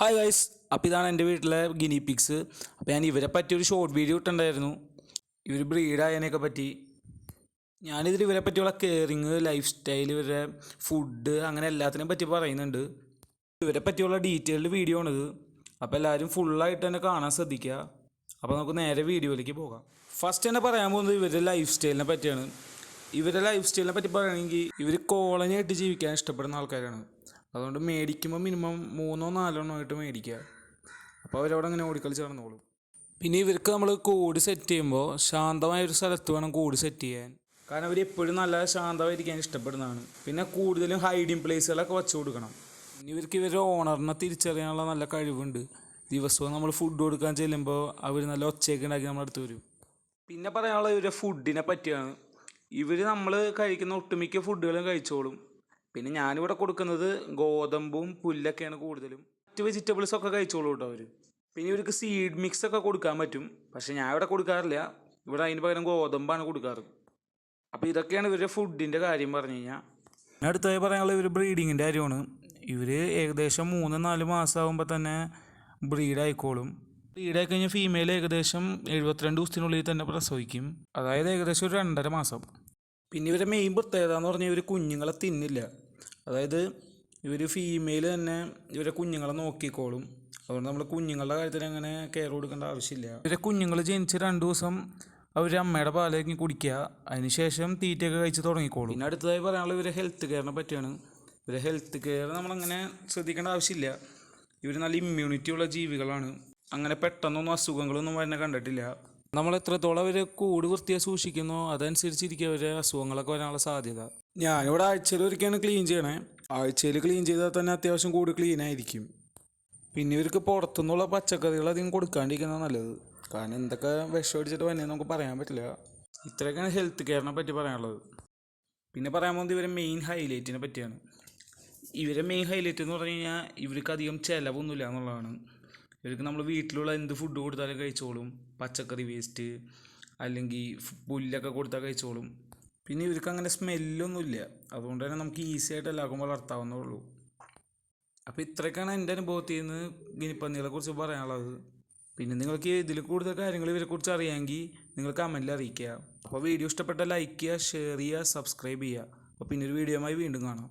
Hi guys, അപ്പോൾ ഇതാണ് എൻ്റെ വീട്ടിലെ ഗിനി പിഗ്സ്. അപ്പോൾ ഞാൻ ഇവരെ പറ്റി ഒരു ഷോർട്ട് വീഡിയോ ഇട്ടുണ്ടായിരുന്നു. ഇവർ ബ്രീഡായതിനെയൊക്കെ പറ്റി. ഞാനിതിൽ ഇവരെ പറ്റിയുള്ള കെയറിങ്, ലൈഫ് സ്റ്റൈൽ, ഇവരുടെ ഫുഡ്, അങ്ങനെ എല്ലാത്തിനെയും പറ്റി പറയുന്നുണ്ട്. ഇവരെ പറ്റിയുള്ള ഡീറ്റെയിൽഡ് വീഡിയോ ആണിത്. അപ്പോൾ എല്ലാവരും ഫുള്ളായിട്ട് തന്നെ കാണാൻ ശ്രദ്ധിക്കുക. അപ്പോൾ നമുക്ക് നേരെ വീഡിയോയിലേക്ക് പോകാം. ഫസ്റ്റ് തന്നെ പറയാൻ പോകുന്നത് ഇവരുടെ ലൈഫ് സ്റ്റൈലിനെ പറ്റിയാണ്. ഇവരുടെ ലൈഫ് സ്റ്റൈലിനെ പറ്റി പറയുകയാണെങ്കിൽ ഇവർ കോളനി ആയിട്ട് ജീവിക്കാൻ ഇഷ്ടപ്പെടുന്ന ആൾക്കാരാണ്. അതുകൊണ്ട് മേടിക്കുമ്പോൾ മിനിമം 3-4 ആയിട്ട് മേടിക്കുക. അപ്പോൾ അവരവിടെ അങ്ങനെ ഓടിക്കളിച്ച് നടന്നോളും. പിന്നെ ഇവർക്ക് നമ്മൾ കൂട് സെറ്റ് ചെയ്യുമ്പോൾ ശാന്തമായൊരു സ്ഥലത്ത് വേണം കൂട് സെറ്റ് ചെയ്യാൻ. കാരണം അവർ എപ്പോഴും നല്ല ശാന്തമായിരിക്കാൻ ഇഷ്ടപ്പെടുന്നതാണ്. പിന്നെ കൂടുതലും ഹൈഡിങ് പ്ലേസുകളൊക്കെ വെച്ച് കൊടുക്കണം. പിന്നെ ഇവർക്ക് ഇവരുടെ ഓണറിനെ തിരിച്ചറിയാനുള്ള നല്ല കഴിവുണ്ട്. ദിവസവും നമ്മൾ ഫുഡ് കൊടുക്കാൻ ചെല്ലുമ്പോൾ അവർ നല്ല ഒച്ചയൊക്കെ ഉണ്ടാക്കി നമ്മുടെ അടുത്ത് വരും. പിന്നെ പറയാനുള്ള ഇവരുടെ ഫുഡിനെ പറ്റിയാണ്. ഇവർ നമ്മൾ കഴിക്കുന്ന ഒട്ടുമിക്ക ഫുഡുകളും കഴിച്ചോളും. പിന്നെ ഞാനിവിടെ കൊടുക്കുന്നത് ഗോതമ്പും പുല്ലൊക്കെയാണ് കൂടുതലും. മറ്റ് വെജിറ്റബിൾസൊക്കെ കഴിച്ചോളൂ കേട്ടോ അവർ. പിന്നെ ഇവർക്ക് സീഡ് മിക്സ് ഒക്കെ കൊടുക്കാൻ പറ്റും. പക്ഷേ ഞാൻ ഇവിടെ കൊടുക്കാറില്ല. ഇവിടെ അതിന് പകരം ഗോതമ്പാണ് കൊടുക്കാറ്. അപ്പോൾ ഇതൊക്കെയാണ് ഇവരുടെ ഫുഡിൻ്റെ കാര്യം പറഞ്ഞു കഴിഞ്ഞാൽ. അടുത്തായി പറയാനുള്ളത് ഇവർ ബ്രീഡിങ്ങിൻ്റെ കാര്യമാണ്. ഇവർ ഏകദേശം 3-4 മാസമാകുമ്പോൾ തന്നെ ബ്രീഡായിക്കോളും. ബ്രീഡായി കഴിഞ്ഞാൽ ഫീമെയിൽ ഏകദേശം 72 ദിവസത്തിനുള്ളിൽ തന്നെ പ്രസവിക്കും. അതായത് ഏകദേശം ഒരു 2.5 മാസം. പിന്നെ ഇവരുടെ മെയിൻ പ്രത്യേകത എന്ന് പറഞ്ഞാൽ ഇവർ കുഞ്ഞുങ്ങളെ തിന്നില്ല. അതായത് ഇവർ ഫീമെയിൽ തന്നെ ഇവരെ കുഞ്ഞുങ്ങളെ നോക്കിക്കോളും. അതുകൊണ്ട് നമ്മൾ കുഞ്ഞുങ്ങളുടെ കാര്യത്തിൽ അങ്ങനെ കെയർ കൊടുക്കേണ്ട ആവശ്യമില്ല. ഇവരെ കുഞ്ഞുങ്ങൾ ജനിച്ച് 2 ദിവസം അവർ അമ്മയുടെ പാലേക്ക് കുടിക്കുക. അതിനുശേഷം തീറ്റയൊക്കെ കഴിച്ച് തുടങ്ങിക്കോളും. പിന്നെ അടുത്തതായി പറയാനുള്ളത് ഇവരെ ഹെൽത്ത് കെയറിനെ പറ്റിയാണ്. ഇവരെ ഹെൽത്ത് കെയർ നമ്മളങ്ങനെ ശ്രദ്ധിക്കേണ്ട ആവശ്യമില്ല. ഇവർ നല്ല ഇമ്മ്യൂണിറ്റി ഉള്ള ജീവികളാണ്. അങ്ങനെ പെട്ടെന്നൊന്നും അസുഖങ്ങളൊന്നും വരുന്ന കണ്ടിട്ടില്ല. നമ്മൾ എത്രത്തോളം അവർ കൂട് വൃത്തിയായി സൂക്ഷിക്കുന്നോ അതനുസരിച്ചിരിക്കും അവരെ അസുഖങ്ങളൊക്കെ വരാനുള്ള സാധ്യത. ഞാനിവിടെ ആഴ്ചയിൽ ഒരിക്കലാണ് ക്ലീൻ ചെയ്യണേ. ആഴ്ചയിൽ ക്ലീൻ ചെയ്താൽ തന്നെ അത്യാവശ്യം കൂട് ക്ലീൻ ആയിരിക്കും. പിന്നെ ഇവർക്ക് പുറത്തുനിന്നുള്ള പച്ചക്കറികൾ അധികം കൊടുക്കാണ്ടിരിക്കുന്നത് നല്ലത്. കാരണം എന്തൊക്കെ വിഷം അടിച്ചിട്ട് വന്നതെന്ന് നമുക്ക് പറയാൻ പറ്റില്ല. ഇത്രയൊക്കെയാണ് ഹെൽത്ത് കെയറിനെ പറ്റി പറയാനുള്ളത്. പിന്നെ പറയാൻ പോകുന്നത് ഇവരെ മെയിൻ ഹൈലൈറ്റിനെ പറ്റിയാണ്. ഇവരെ മെയിൻ ഹൈലൈറ്റ് എന്ന് പറഞ്ഞു കഴിഞ്ഞാൽ ഇവർക്ക് അധികം ചിലവൊന്നുമില്ല എന്നുള്ളതാണ്. ഇവർക്ക് നമ്മൾ വീട്ടിലുള്ള എന്ത് ഫുഡ് കൊടുത്താലും കഴിച്ചോളും. പച്ചക്കറി വേസ്റ്റ് അല്ലെങ്കിൽ പുല്ലൊക്കെ കൊടുത്താൽ കഴിച്ചോളും. പിന്നെ ഇവർക്ക് അങ്ങനെ സ്മെല്ലൊന്നുമില്ല. അതുകൊണ്ട് തന്നെ നമുക്ക് ഈസി ആയിട്ട് എല്ലാവർക്കും വളർത്താവുന്നേ ഉള്ളൂ. അപ്പോൾ ഇത്രയൊക്കെയാണ് എൻ്റെ അനുഭവത്തിൽ നിന്ന് ഗിനിപ്പന്നികളെ കുറിച്ച് പറയാനുള്ളത്. പിന്നെ നിങ്ങൾക്ക് ഇതിൽ കൂടുതൽ കാര്യങ്ങൾ ഇവരെക്കുറിച്ച് അറിയാമെങ്കിൽ നിങ്ങൾ കമൻറ്റിൽ അറിയിക്കുക. അപ്പോൾ വീഡിയോ ഇഷ്ടപ്പെട്ടാൽ ലൈക്ക് ചെയ്യുക, ഷെയർ ചെയ്യുക, സബ്സ്ക്രൈബ് ചെയ്യുക. അപ്പോൾ പിന്നെ ഒരു വീഡിയോയുമായി വീണ്ടും കാണാം.